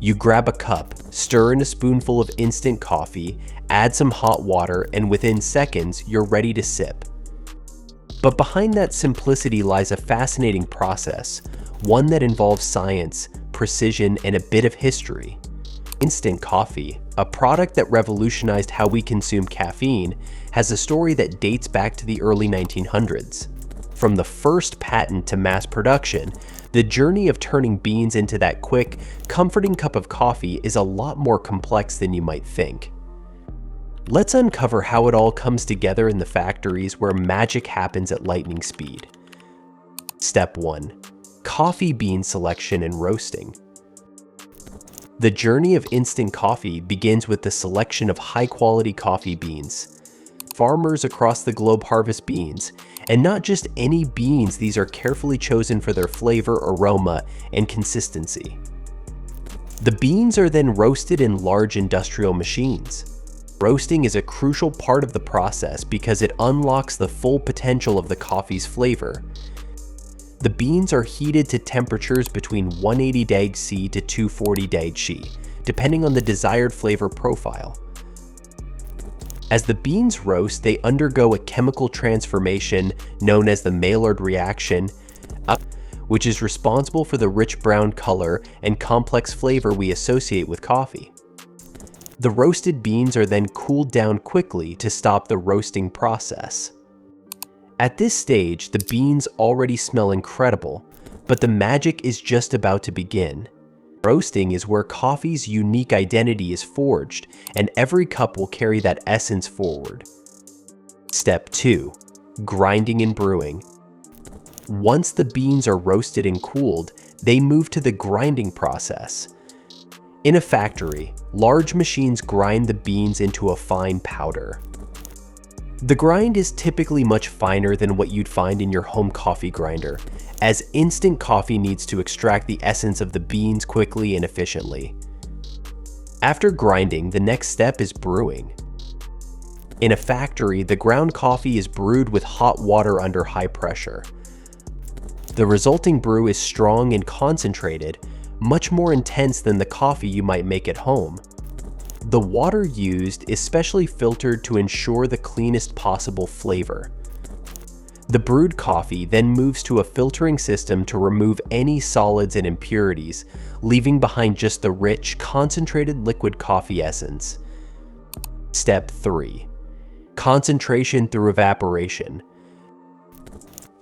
You grab a cup, stir in a spoonful of instant coffee, add some hot water, and within seconds, you're ready to sip. But behind that simplicity lies a fascinating process, one that involves science, precision, and a bit of history. Instant coffee, a product that revolutionized how we consume caffeine, has a story that dates back to the early 1900s. From the first patent to mass production, the journey of turning beans into that quick, comforting cup of coffee is a lot more complex than you might think. Let's uncover how it all comes together in the factories where magic happens at lightning speed. Step 1. Coffee bean selection and roasting. The journey of instant coffee begins with the selection of high-quality coffee beans. Farmers across the globe harvest beans, and not just any beans, these are carefully chosen for their flavor, aroma, and consistency. The beans are then roasted in large industrial machines. Roasting is a crucial part of the process because it unlocks the full potential of the coffee's flavor. The beans are heated to temperatures between 180 deg C to 240 deg C, depending on the desired flavor profile. As the beans roast, they undergo a chemical transformation known as the Maillard reaction, which is responsible for the rich brown color and complex flavor we associate with coffee. The roasted beans are then cooled down quickly to stop the roasting process. At this stage, the beans already smell incredible, but the magic is just about to begin. Roasting is where coffee's unique identity is forged, and every cup will carry that essence forward. Step 2. Grinding and brewing. Once the beans are roasted and cooled, they move to the grinding process. In a factory, large machines grind the beans into a fine powder. The grind is typically much finer than what you'd find in your home coffee grinder, as instant coffee needs to extract the essence of the beans quickly and efficiently. After grinding, the next step is brewing. In a factory, the ground coffee is brewed with hot water under high pressure. The resulting brew is strong and concentrated, much more intense than the coffee you might make at home. The water used is specially filtered to ensure the cleanest possible flavor. The brewed coffee then moves to a filtering system to remove any solids and impurities, leaving behind just the rich, concentrated liquid coffee essence. Step 3. Concentration through evaporation.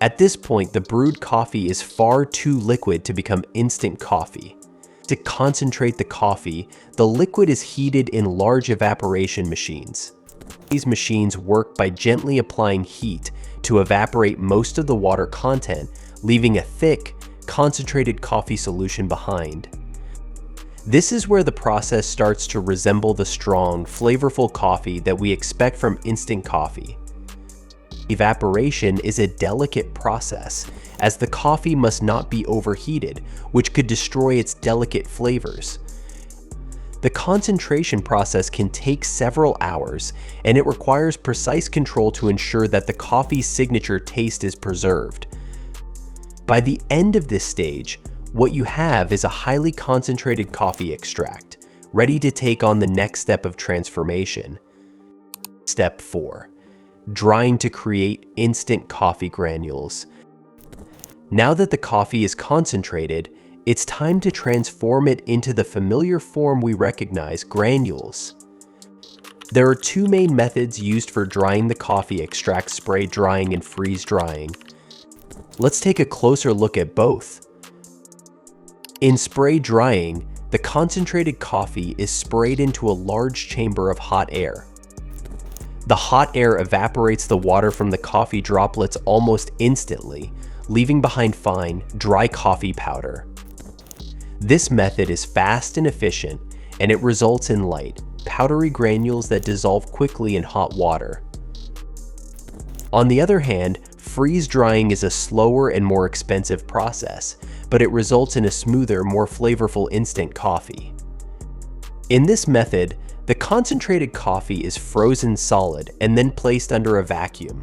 At this point, the brewed coffee is far too liquid to become instant coffee. To concentrate the coffee, the liquid is heated in large evaporation machines. These machines work by gently applying heat to evaporate most of the water content, leaving a thick, concentrated coffee solution behind. This is where the process starts to resemble the strong, flavorful coffee that we expect from instant coffee. Evaporation is a delicate process, as the coffee must not be overheated, which could destroy its delicate flavors. The concentration process can take several hours, and it requires precise control to ensure that the coffee's signature taste is preserved. By the end of this stage, what you have is a highly concentrated coffee extract, ready to take on the next step of transformation. Step 4. Drying to create instant coffee granules. Now that the coffee is concentrated, it's time to transform it into the familiar form we recognize, granules. There are two main methods used for drying the coffee extract: spray drying and freeze drying. Let's take a closer look at both. In spray drying, the concentrated coffee is sprayed into a large chamber of hot air. The hot air evaporates the water from the coffee droplets almost instantly, leaving behind fine, dry coffee powder. This method is fast and efficient, and it results in light, powdery granules that dissolve quickly in hot water. On the other hand, freeze drying is a slower and more expensive process, but it results in a smoother, more flavorful instant coffee. In this method, the concentrated coffee is frozen solid and then placed under a vacuum.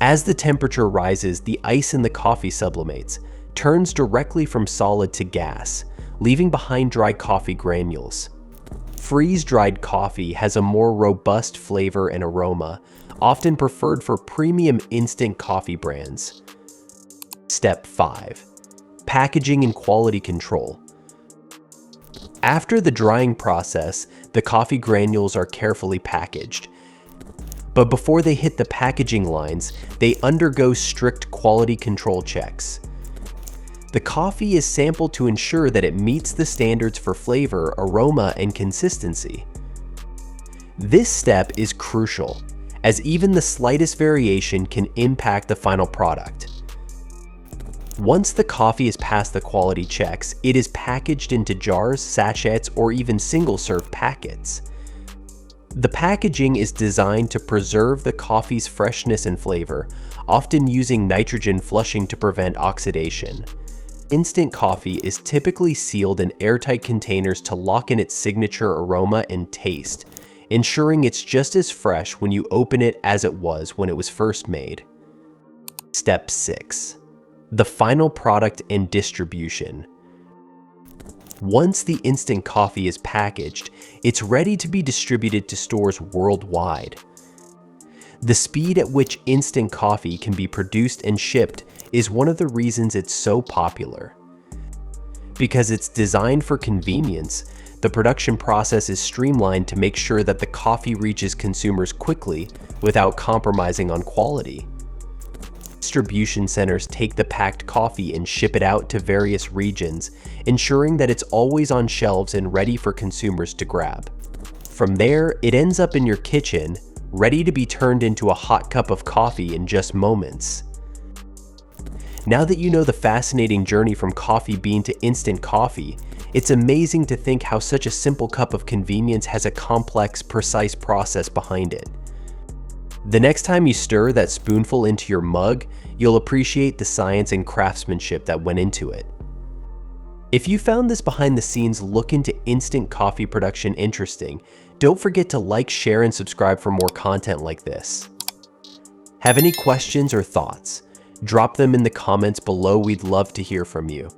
As the temperature rises, the ice in the coffee sublimates, turns directly from solid to gas, leaving behind dry coffee granules. Freeze-dried coffee has a more robust flavor and aroma, often preferred for premium instant coffee brands. Step 5. Packaging and quality control. After the drying process, the coffee granules are carefully packaged. But before they hit the packaging lines, they undergo strict quality control checks. The coffee is sampled to ensure that it meets the standards for flavor, aroma, and consistency. This step is crucial, as even the slightest variation can impact the final product. Once the coffee is past the quality checks, it is packaged into jars, sachets, or even single-serve packets. The packaging is designed to preserve the coffee's freshness and flavor, often using nitrogen flushing to prevent oxidation. Instant coffee is typically sealed in airtight containers to lock in its signature aroma and taste, ensuring it's just as fresh when you open it as it was when it was first made. Step 6. The final product and distribution. Once the instant coffee is packaged, it's ready to be distributed to stores worldwide. The speed at which instant coffee can be produced and shipped is one of the reasons it's so popular. Because it's designed for convenience, the production process is streamlined to make sure that the coffee reaches consumers quickly without compromising on quality. Distribution centers take the packed coffee and ship it out to various regions, ensuring that it's always on shelves and ready for consumers to grab. From there, it ends up in your kitchen, ready to be turned into a hot cup of coffee in just moments. Now that you know the fascinating journey from coffee bean to instant coffee, it's amazing to think how such a simple cup of convenience has a complex, precise process behind it. The next time you stir that spoonful into your mug, you'll appreciate the science and craftsmanship that went into it. If you found this behind the scenes look into instant coffee production interesting, don't forget to like, share, and subscribe for more content like this. Have any questions or thoughts? Drop them in the comments below, we'd love to hear from you.